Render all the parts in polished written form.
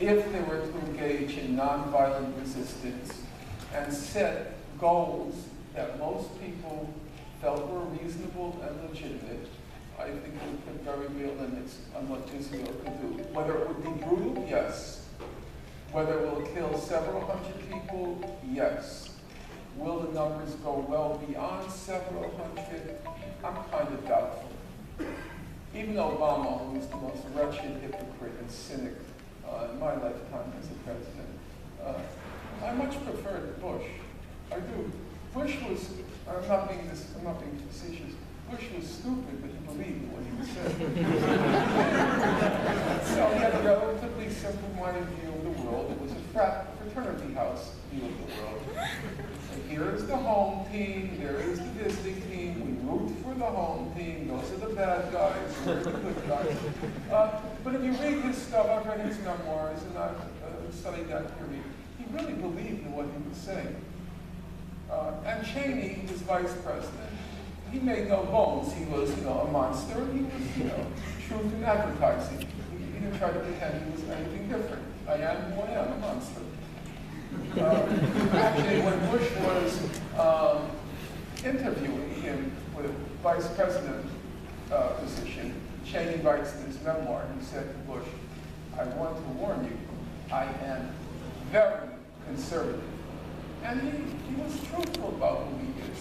if they were to engage in nonviolent resistance and set goals that most people felt were reasonable and legitimate, I think it would put very real limits on what Israel could do. Whether it would be brutal, yes. Whether it will kill several hundred people, yes. Will the numbers go well beyond several hundred? I'm kind of doubtful. Even Obama, who was the most wretched hypocrite and cynic in my lifetime as a president, I much preferred Bush. I do. Bush was, I'm not being facetious, Bush was stupid, but he believed what he was saying. So he had a relatively simple-minded view of the world. It was a fraternity house view of the world. And here is the home team, there is the visiting team, we root for the home team, those are the bad guys, those are the good guys. But if you read his stuff, I've read his memoirs, and I've studied that period, he really believed in what he was saying. And Cheney was vice president. He made no bones. He was, a monster. He was, truth in advertising. He didn't try to pretend he was anything different. I am who I am, a monster. Actually, when Bush was interviewing him with a vice president position, Cheney writes in his memoir, he said to Bush, I want to warn you, I am very conservative. And he was truthful about who he is.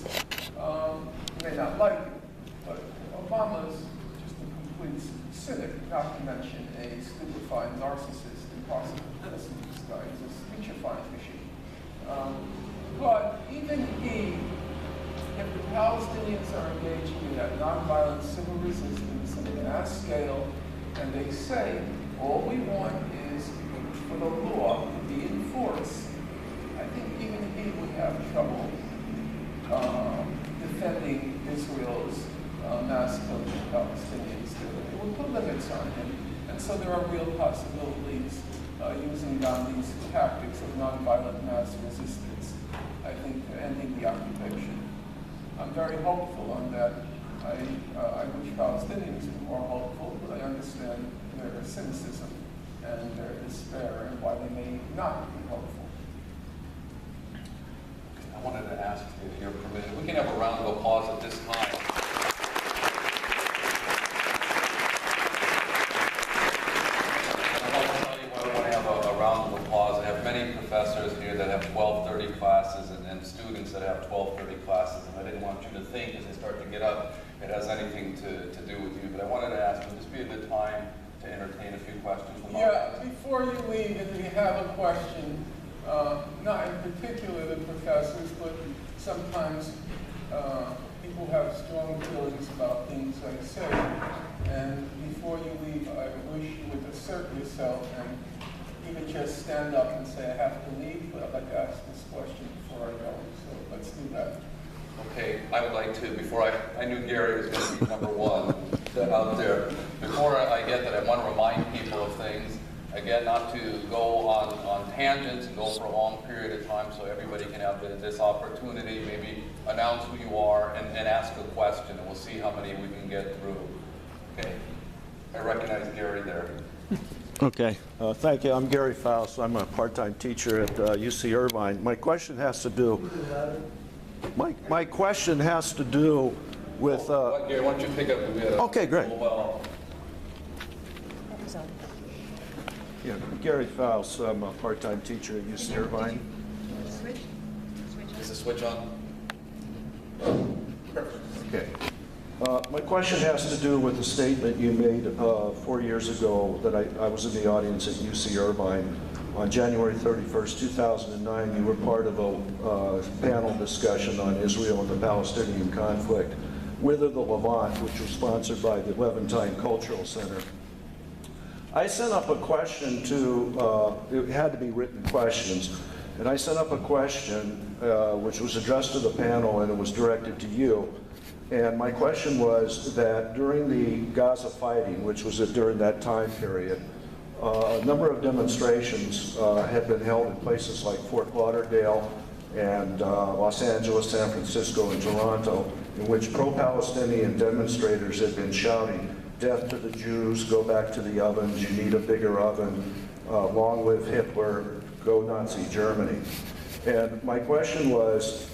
You may not like it, but Obama's just a complete cynic, not to mention a stupefied narcissist, impossible to listen to this guy. He's a speechifying machine. But even he, if the Palestinians are engaging in that nonviolent civil resistance on a mass scale, and they say, all we want is for the law to be enforced, I think even he would have trouble defending Israel's mass killing of Palestinians. It would put limits on him. And so there are real possibilities using Gandhi's tactics of nonviolent mass resistance, I think, to ending the occupation. I'm very hopeful on that. I wish Palestinians were more hopeful, but I understand their cynicism and their despair and why they may not be hopeful. I wanted to ask if you're permitted, we can have a round of applause at this time. And I want to tell you why I want to have a round of applause. I have many professors here that have 12:30 classes and students that have 12:30 classes, and I didn't want you to think as they start to get up it has anything to do with you. But I wanted to ask, would this be a good time to entertain a few questions from before you leave, if you have a question, not in particular the professors, but sometimes people have strong feelings about things I say. And before you leave, I wish you would assert yourself and even just stand up and say, I have to leave, but I'd like to ask this question before I go. So let's do that. Okay, I would like to, before I knew Gary was going to be number one out there. Before I get that, I want to remind people of things. Again, not to go on tangents and go for a long period of time, so everybody can have this opportunity, maybe announce who you are and ask a question, and we'll see how many we can get through. Okay, I recognize Gary there. Okay, thank you. I'm Gary Faust. I'm a part-time teacher at UC Irvine. My question has to do. My question has to do with. Gary, why don't you pick up? Okay, great. Yeah, Gary Faust. I'm a part-time teacher at UC Irvine. Switch. Is the switch on? Perfect. Okay. My question has to do with a statement you made 4 years ago that I was in the audience at UC Irvine. On January 31st, 2009, you were part of a panel discussion on Israel and the Palestinian conflict, Wither the Levant, which was sponsored by the Levantine Cultural Center. I sent up a question to, it had to be written questions, and I sent up a question which was addressed to the panel, and it was directed to you. And my question was that during the Gaza fighting, which was during that time period, a number of demonstrations had been held in places like Fort Lauderdale and Los Angeles, San Francisco, and Toronto, in which pro-Palestinian demonstrators had been shouting, death to the Jews, go back to the ovens, you need a bigger oven, long live Hitler, go Nazi Germany. And my question was,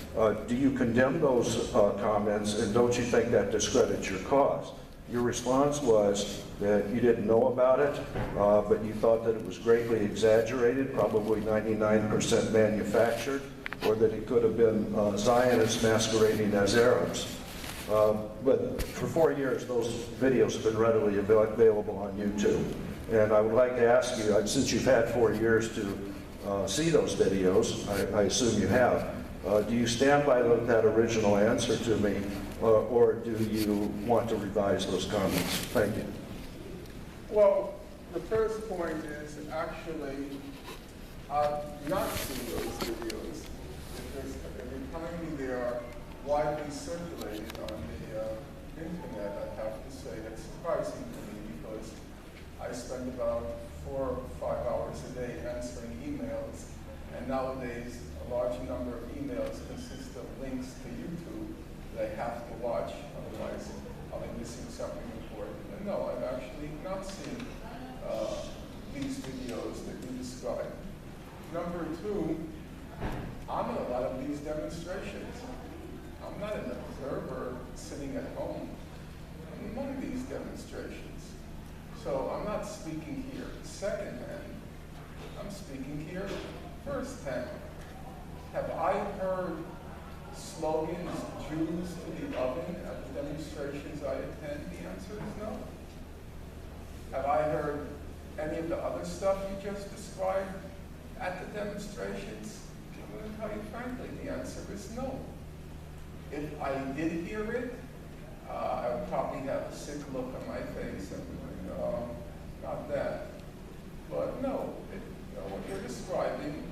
do you condemn those comments, and don't you think that discredits your cause? Your response was that you didn't know about it, but you thought that it was greatly exaggerated, probably 99% manufactured, or that it could have been Zionists masquerading as Arabs. But for 4 years, those videos have been readily available on YouTube. And I would like to ask you, since you've had 4 years to see those videos, I assume you have, do you stand by that original answer to me, or do you want to revise those comments? Thank you. Well, the first point is actually, I've not seen those videos because every time they are widely circulated on the internet, I have to say it's surprising to me because I spend about 4 or 5 hours a day answering emails, and nowadays a large number of emails consist of links to YouTube that I have to watch, otherwise I'll be missing something important. And no, I've actually not seen these videos that you described. Number two, I'm in a lot of these demonstrations. I'm not an observer sitting at home. I'm in one of these demonstrations. So I'm not speaking here secondhand. I'm speaking here firsthand. Have I heard slogans, Jews to the oven, at the demonstrations I attend? The answer is no. Have I heard any of the other stuff you just described at the demonstrations? I'm going to tell you frankly, the answer is no. If I did hear it, I would probably have a sick look on my face and not that. But no, what you're describing,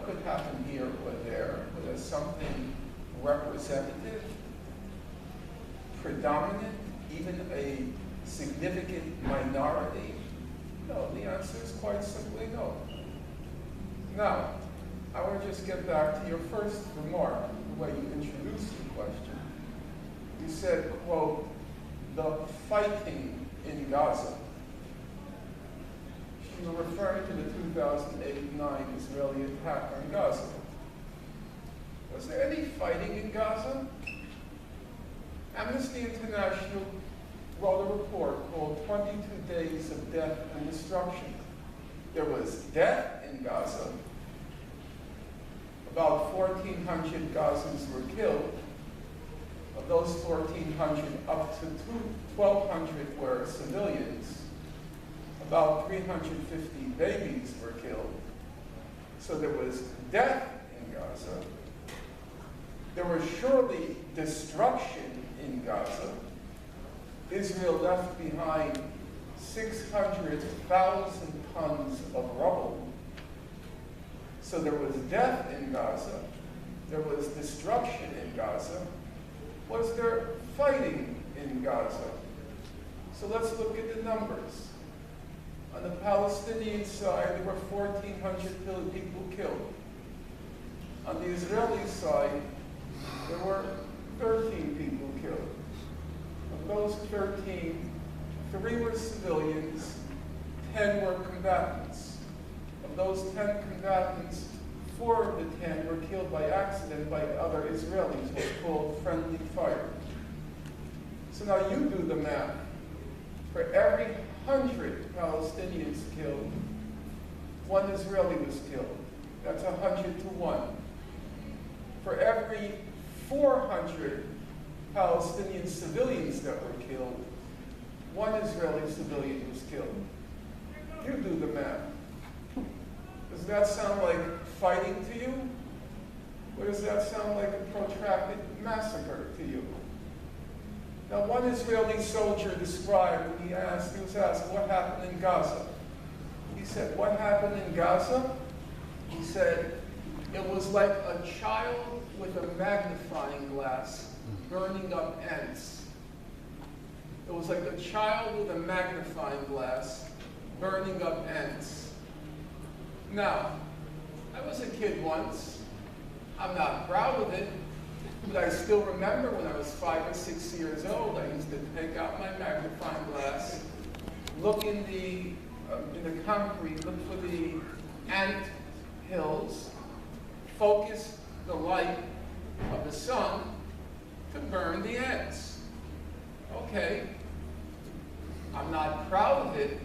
could happen here or there, but as something representative, predominant, even a significant minority, no, the answer is quite simply no. Now, I want to just get back to your first remark, the way you introduced the question. You said, quote, the fighting in Gaza. You were referring to the 2008-9 Israeli attack on Gaza. Was there any fighting in Gaza? Amnesty International wrote a report called 22 Days of Death and Destruction. There was death in Gaza. About 1,400 Gazans were killed. Of those 1,400, up to 1,200 were civilians. About 350 babies were killed. So there was death in Gaza. There was surely destruction in Gaza. Israel left behind 600,000 tons of rubble. So there was death in Gaza. There was destruction in Gaza. Was there fighting in Gaza? So let's look at the numbers. On the Palestinian side, there were 1,400 people killed. On the Israeli side, there were 13 people killed. Of those 13, 3 were civilians, 10 were combatants. Of those 10 combatants, 4 of the 10 were killed by accident by other Israelis, what's called friendly fire. So now you do the math. For every 100 Palestinians killed, 1 Israeli was killed. That's 100 to 1. For every 400 Palestinian civilians that were killed, 1 Israeli civilian was killed. You do the math. Does that sound like fighting to you? Or does that sound like a protracted massacre to you? Now, one Israeli soldier described, when he was asked, what happened in Gaza? He said, what happened in Gaza? He said, it was like a child with a magnifying glass burning up ants. It was like a child with a magnifying glass burning up ants. Now, I was a kid once. I'm not proud of it, But I still remember when I was 5 or 6 years old, I used to take out my magnifying glass, look in the concrete, look for the ant hills, focus the light of the sun to burn the ants. Okay, I'm not proud of it,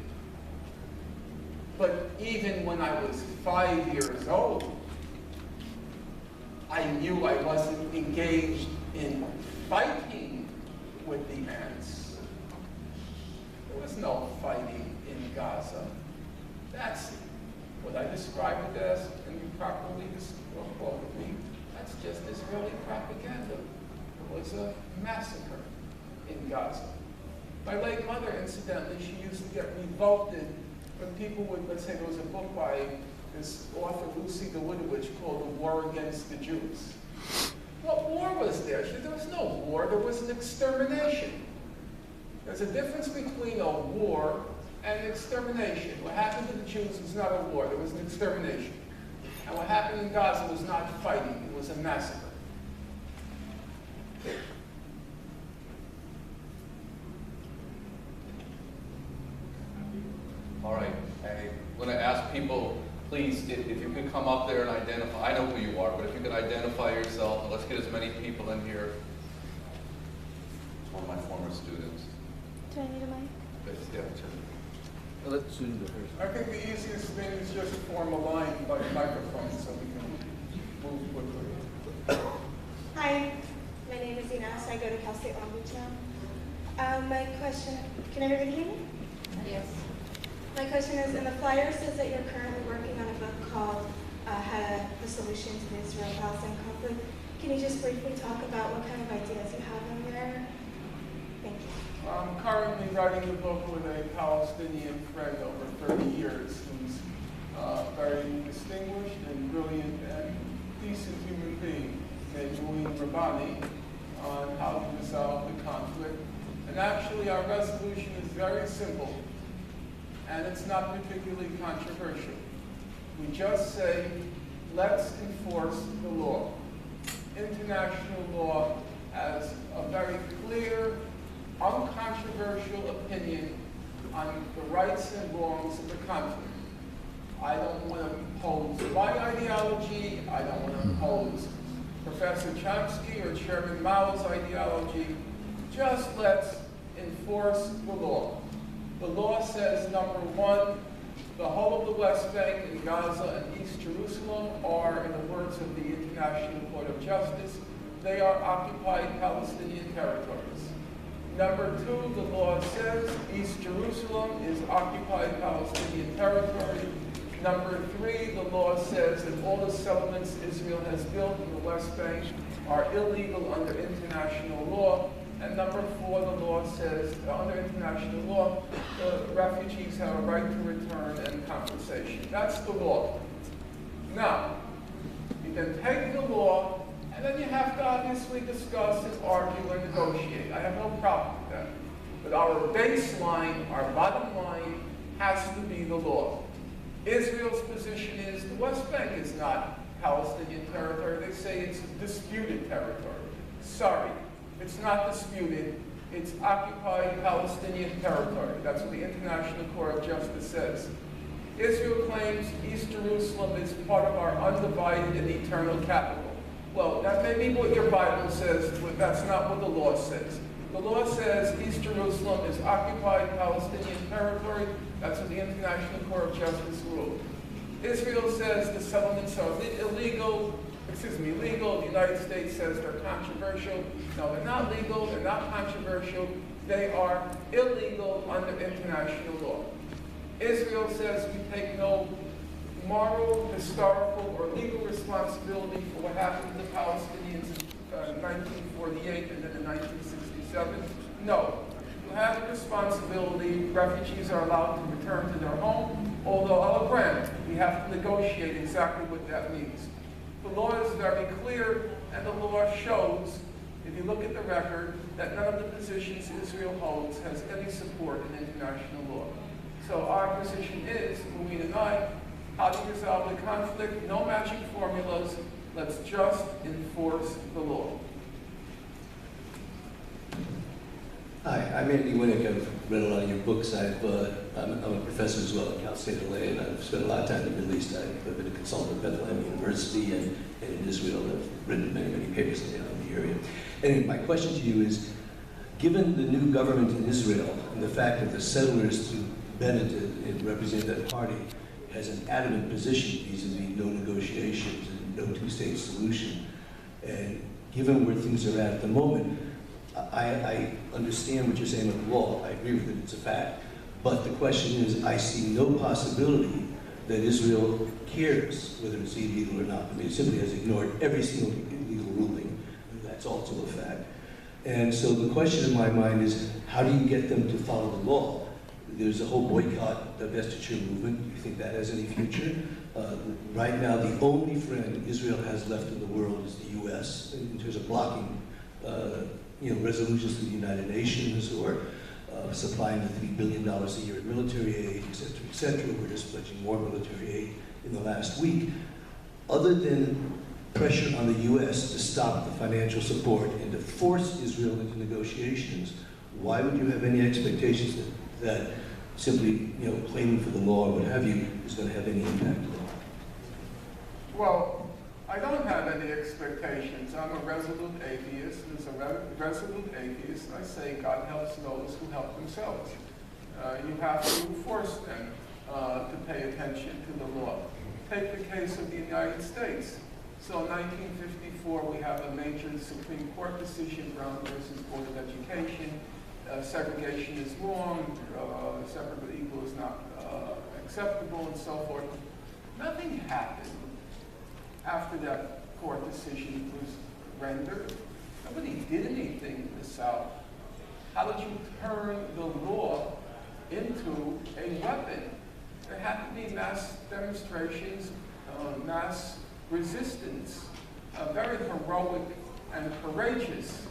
but even when I was 5 years old, I knew I wasn't engaged in fighting with the ants. There was no fighting in Gaza. That's what I described it as, and you properly quoted me. That's just Israeli propaganda. It was a massacre in Gaza. My late mother, incidentally, she used to get revolted when people would, let's say there was a book by this author, Lucy Dawidowicz, called The War Against the Jews. What war was there? She said, there was no war, there was an extermination. There's a difference between a war and extermination. What happened to the Jews was not a war, there was an extermination. And what happened in Gaza was not fighting, it was a massacre. All right, I'm going to ask people, please, if you could come up there and identify, I know who you are, but if you could identify yourself, and let's get as many people in here. It's one of my former students. Do I need a mic? Yeah, Let's do the first. I think the easiest thing is just form a line by microphone so we can move quickly. Hi, my name is Ines. I go to Cal State Long Beach now. My question, can everybody hear me? Yes. My question is, in the flyer says that you're currently working on a book called The Solution to the Israel-Palestine Conflict. Can you just briefly talk about what kind of ideas you have in there? Thank you. I'm currently writing a book with a Palestinian friend over 30 years who's very distinguished and brilliant and decent human being named William Rabbani on how to resolve the conflict. And actually our resolution is very simple and it's not particularly controversial. We just say, let's enforce the law. International law has a very clear, uncontroversial opinion on the rights and wrongs of the conflict. I don't want to impose my ideology. I don't want to impose Professor Chomsky or Chairman Mao's ideology. Just let's enforce the law. The law says, number one, the whole of the West Bank and Gaza and East Jerusalem are, in the words of the International Court of Justice, they are occupied Palestinian territories. Number two, the law says East Jerusalem is occupied Palestinian territory. Number three, the law says that all the settlements Israel has built in the West Bank are illegal under international law. And number four, the law says, under international law, the refugees have a right to return and compensation. That's the law. Now, you can take the law, and then you have to obviously discuss and argue and negotiate. I have no problem with that. But our baseline, our bottom line, has to be the law. Israel's position is the West Bank is not Palestinian territory. They say it's disputed territory. Sorry. It's not disputed. It's occupied Palestinian territory. That's what the International Court of Justice says. Israel claims East Jerusalem is part of our undivided and eternal capital. Well, that may be what your Bible says, but that's not what the law says. The law says East Jerusalem is occupied Palestinian territory. That's what the International Court of Justice ruled. Israel says the settlements are legal. The United States says they're controversial. No, they're not legal, they're not controversial. They are illegal under international law. Israel says we take no moral, historical, or legal responsibility for what happened to the Palestinians in 1948 and then in 1967. No, you have a responsibility. Refugees are allowed to return to their home, although I'll grant we have to negotiate exactly what that means. The law is very clear, and the law shows, if you look at the record, that none of the positions Israel holds has any support in international law. So our position is, Louise and I, how to resolve the conflict, no magic formulas, let's just enforce the law. Hi, I'm Andy Winnick. I've read a lot of your books. I'm a professor as well at Cal State LA, and I've spent a lot of time in the Middle East. I've been a consultant at Bethlehem University and in Israel. I've written many, many papers in the area. Anyway, my question to you is, given the new government in Israel and the fact that the settlers through Bennett and represent that party has an adamant position vis-a-vis no negotiations and no two-state solution, and given where things are at the moment, I understand what you're saying with the law. I agree with it, it's a fact. But the question is, I see no possibility that Israel cares whether it's illegal or not. I mean, it simply has ignored every single legal ruling. That's also a fact. And so the question in my mind is, how do you get them to follow the law? There's a whole boycott, divestiture movement. Do you think that has any future? Right now, the only friend Israel has left in the world is the U.S. in terms of blocking resolutions to the United Nations or supplying the $3 billion a year in military aid, et cetera, et cetera. We're just pledging more military aid in the last week. Other than pressure on the U.S. to stop the financial support and to force Israel into negotiations, why would you have any expectations that simply, claiming for the law or what have you is going to have any impact at all? Well, I don't have any expectations. I'm a resolute atheist, and as a resolute atheist, I say God helps those who help themselves. You have to force them to pay attention to the law. Take the case of the United States. So in 1954, we have a major Supreme Court decision, Brown versus Board of Education. Segregation is wrong, separate but equal is not acceptable, and so forth. Nothing happened after that court decision was rendered. Nobody did anything in the South. How did you turn the law into a weapon? There had to be mass demonstrations, mass resistance, a very heroic and courageous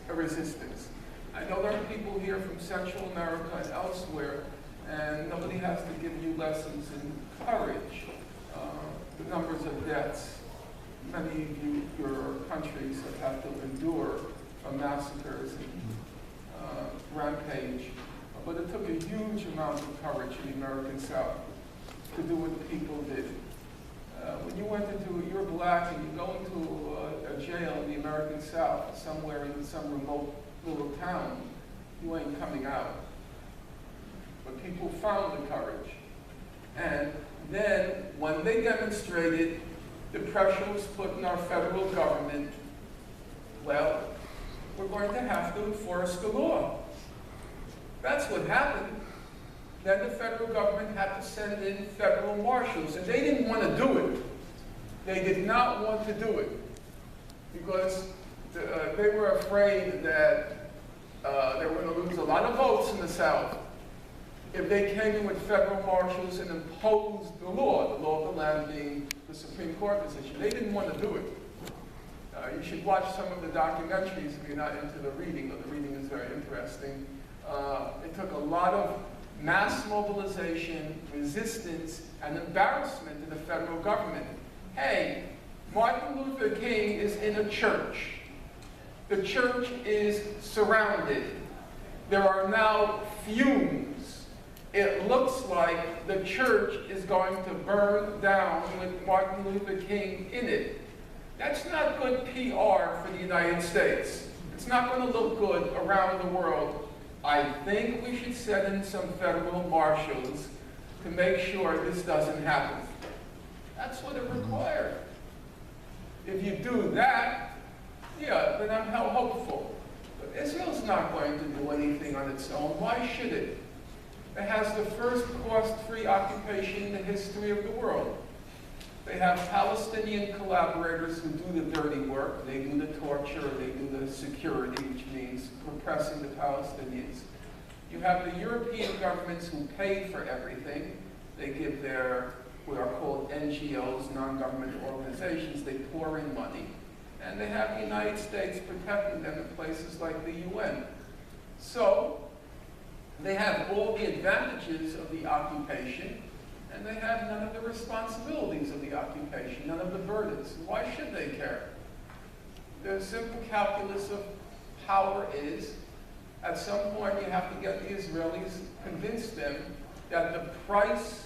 resistance. I know there are people here from Central America and elsewhere, and nobody has to give you lessons in courage. The numbers of deaths, many of your countries have had to endure massacres and rampage, but it took a huge amount of courage in the American South to do what the people did. When you you're black and you go into a jail in the American South, somewhere in some remote little town, you ain't coming out. But people found the courage. And then, when they demonstrated, the pressure was put in our federal government, well, we're going to have to enforce the law. That's what happened. Then the federal government had to send in federal marshals, and they didn't want to do it. They did not want to do it because they were afraid that they were going to lose a lot of votes in the South if they came in with federal marshals and imposed the law of the land being the Supreme Court decision. They didn't want to do it. You should watch some of the documentaries if you're not into the reading, but the reading is very interesting. It took a lot of mass mobilization, resistance, and embarrassment in the federal government. Hey, Martin Luther King is in a church. The church is surrounded. There are now fumes. It looks like the church is going to burn down with Martin Luther King in it. That's not good PR for the United States. It's not going to look good around the world. I think we should send in some federal marshals to make sure this doesn't happen. That's what it required. If you do that, yeah, then I'm hopeful. But Israel's not going to do anything on its own. Why should it? It has the first cost-free occupation in the history of the world. They have Palestinian collaborators who do the dirty work. They do the torture, they do the security, which means repressing the Palestinians. You have the European governments who pay for everything. They give their, what are called NGOs, non-government organizations, they pour in money. And they have the United States protecting them in places like the UN. So, they have all the advantages of the occupation, and they have none of the responsibilities of the occupation, none of the burdens. Why should they care? The simple calculus of power is At some point, you have to get the Israelis, convince them that the price